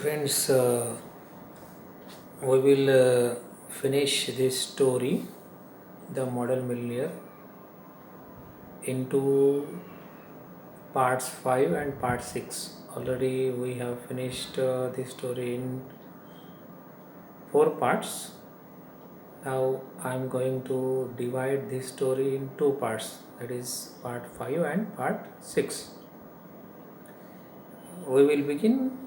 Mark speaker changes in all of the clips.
Speaker 1: Friends, we will finish this story, The Model Millionaire, into parts 5 and part 6. Already we have finished this story in 4 parts. Now I am going to divide this story in 2 parts, that is part 5 and part 6. We will begin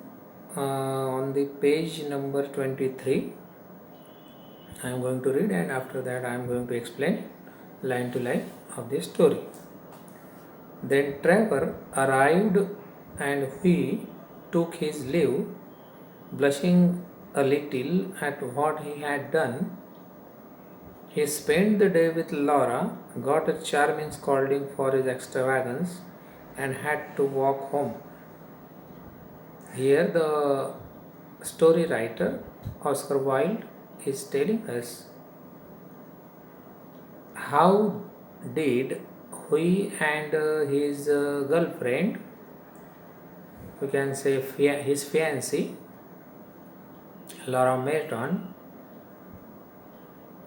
Speaker 1: on the page number 23. I am going to read, and after that I am going to explain line to line of this story. Then Trevor arrived and he took his leave, blushing a little at what he had done. He spent the day with Laura, got a charming scolding for his extravagance, and had to walk home. Here, the story writer Oscar Wilde is telling us how did he and his girlfriend, we can say his fiancée Laura Merton,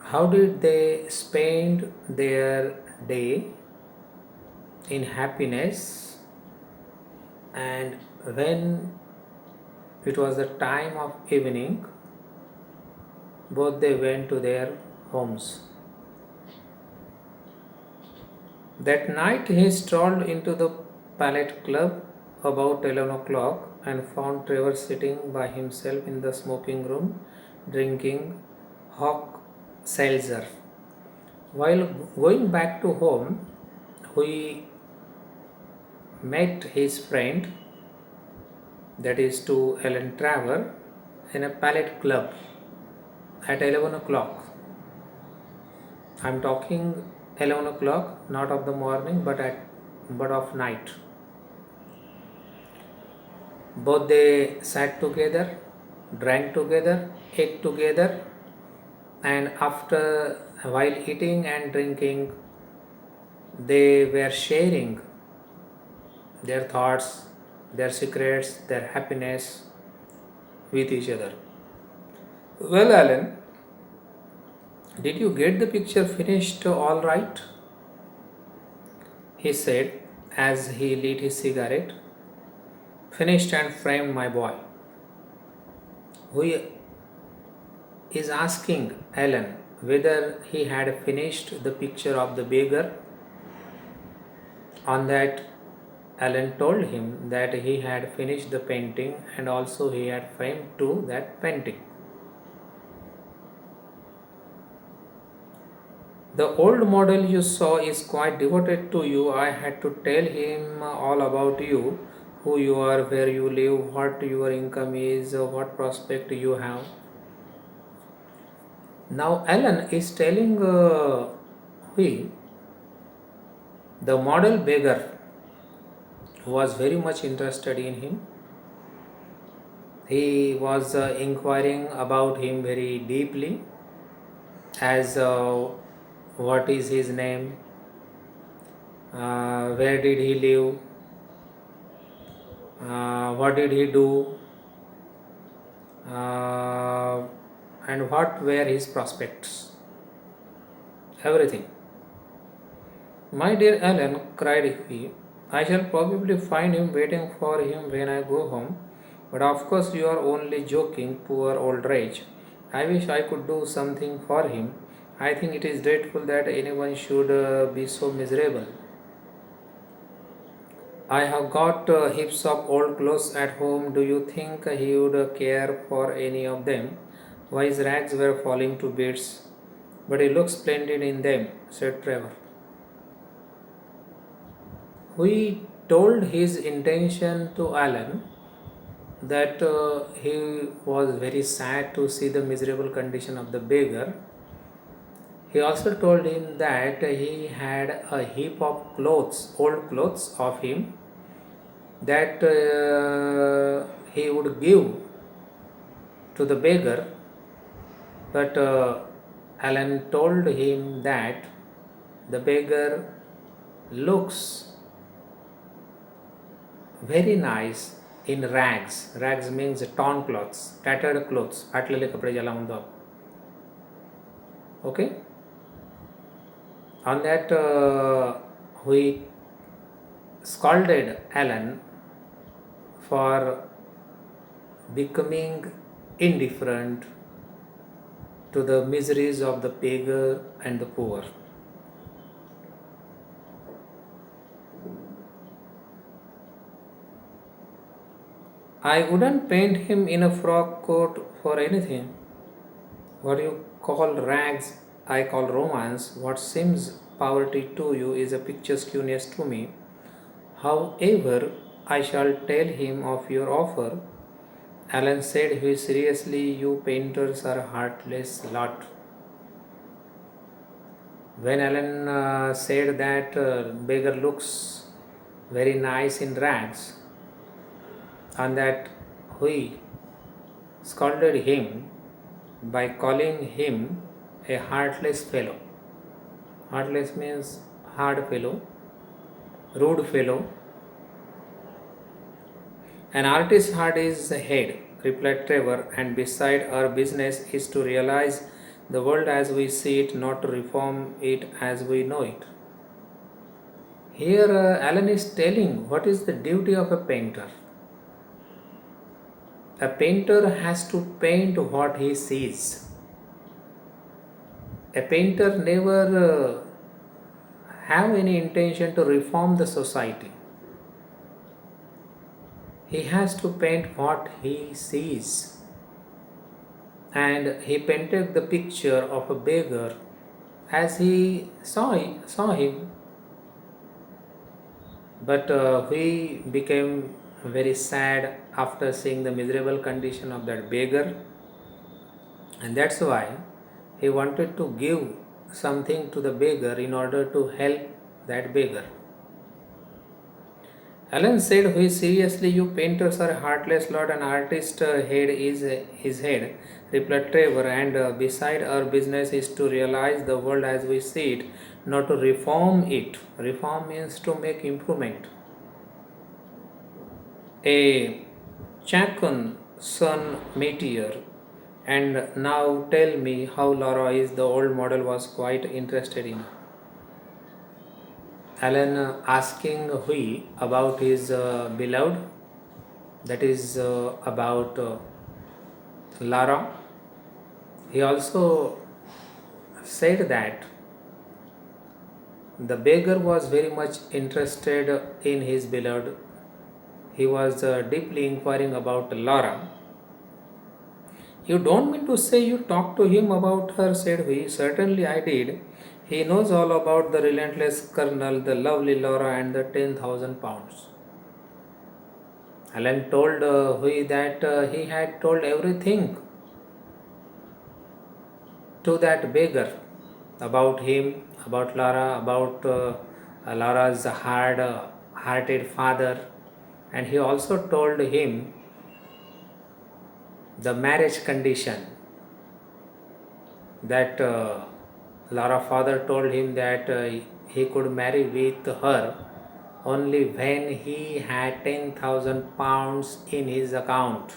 Speaker 1: how did they spend their day in happiness, and when it was the time of evening, both they went to their homes. That night he strolled into the Palette Club about 11 o'clock and found Trevor sitting by himself in the smoking room drinking Hock Seltzer. While going back to home, he met his friend, that is to Ellen Trevor, in a Palette Club at 11 o'clock. I am talking 11 o'clock, not of the morning but of night. Both they sat together, drank together, ate together, and after while eating and drinking, they were sharing their thoughts, their secrets, their happiness with each other. Well, Alan, did you get the picture finished all right? He said as he lit his cigarette. Finished and framed, my boy. He is asking Alan whether he had finished the picture of the beggar. On that, Alan told him that he had finished the painting and also he had framed too that painting. The old model you saw is quite devoted to you. I had to tell him all about you, who you are, where you live, what your income is, what prospect you have. Now Alan is telling we, the model beggar, was very much interested in him. He was inquiring about him very deeply, as what is his name, where did he live, what did he do, and what were his prospects. Everything. My dear Alan, cried he, I shall probably find him waiting for him when I go home. But of course you are only joking, poor old wretch. I wish I could do something for him. I think it is dreadful that anyone should be so miserable. I have got heaps of old clothes at home. Do you think he would care for any of them? Why, his rags were falling to bits. But he looks splendid in them, said Trevor. He told his intention to Alan that he was very sad to see the miserable condition of the beggar. He also told him that he had a heap of clothes, old clothes of him, that he would give to the beggar. But Alan told him that the beggar looks very nice in rags. Rags means torn clothes, tattered clothes, फाटलेले कपड़े ज्याला म्हणतो आपण. Okay. On that, we scolded Alan for becoming indifferent to the miseries of the beggar and the poor. I wouldn't paint him in a frock coat for anything. What you call rags, I call romance. What seems poverty to you is a picturesqueness to me. However, I shall tell him of your offer. Alan said very seriously, you painters are a heartless lot. When Alan said that beggar looks very nice in rags, and that we scolded him by calling him a heartless fellow. Heartless means hard fellow, rude fellow. An artist's heart is the head, replied Trevor, and beside our business is to realize the world as we see it, not to reform it as we know it. Here, Alan is telling what is the duty of a painter. A painter has to paint what he sees. A painter never have any intention to reform the society. He has to paint what he sees. And he painted the picture of a beggar as he saw him. But we became very sad after seeing the miserable condition of that beggar, and that's why he wanted to give something to the beggar in order to help that beggar. Alan said, very seriously, you painters are a heartless lot, an artist's head is his head, replied Trevor, and beside our business is to realize the world as we see it, not to reform it. Reform means to make improvement. A Chacon Sun Meteor. And now tell me how Laura is, the old model was quite interested in. Alan asking Hui about his beloved, that is about Lara. He also said that the beggar was very much interested in his beloved. He was deeply inquiring about Laura. You don't mean to say you talked to him about her, said Hui. Certainly I did. He knows all about the relentless colonel, the lovely Laura, and the 10,000 pounds. Alan told Hui that he had told everything to that beggar about him, about Laura, about Laura's hard-hearted father, and he also told him the marriage condition, that Laura's father told him that he could marry with her only when he had 10,000 pounds in his account.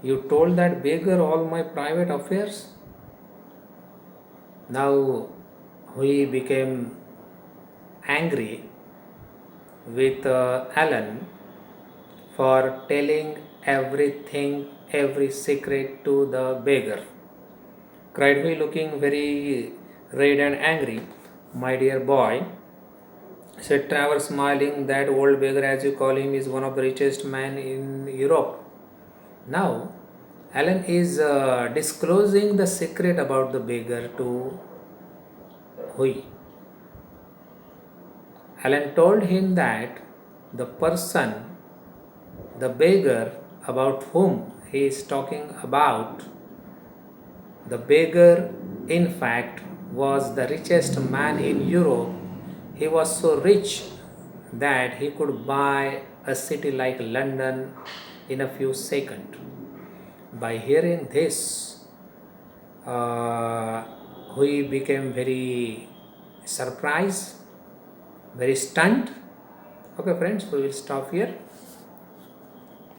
Speaker 1: You told that beggar all my private affairs? Now we became angry with Alan for telling everything, every secret to the beggar. Cried he, looking very red and angry. My dear boy, said Trevor, smiling, that old beggar, as you call him, is one of the richest men in Europe. Now, Alan is disclosing the secret about the beggar to Hui. Alan told him that the person, the beggar about whom he is talking about, the beggar in fact was the richest man in Europe. He was so rich that he could buy a city like London in a few seconds. By hearing this, we became very surprised, very stunned. Okay friends, we will stop here.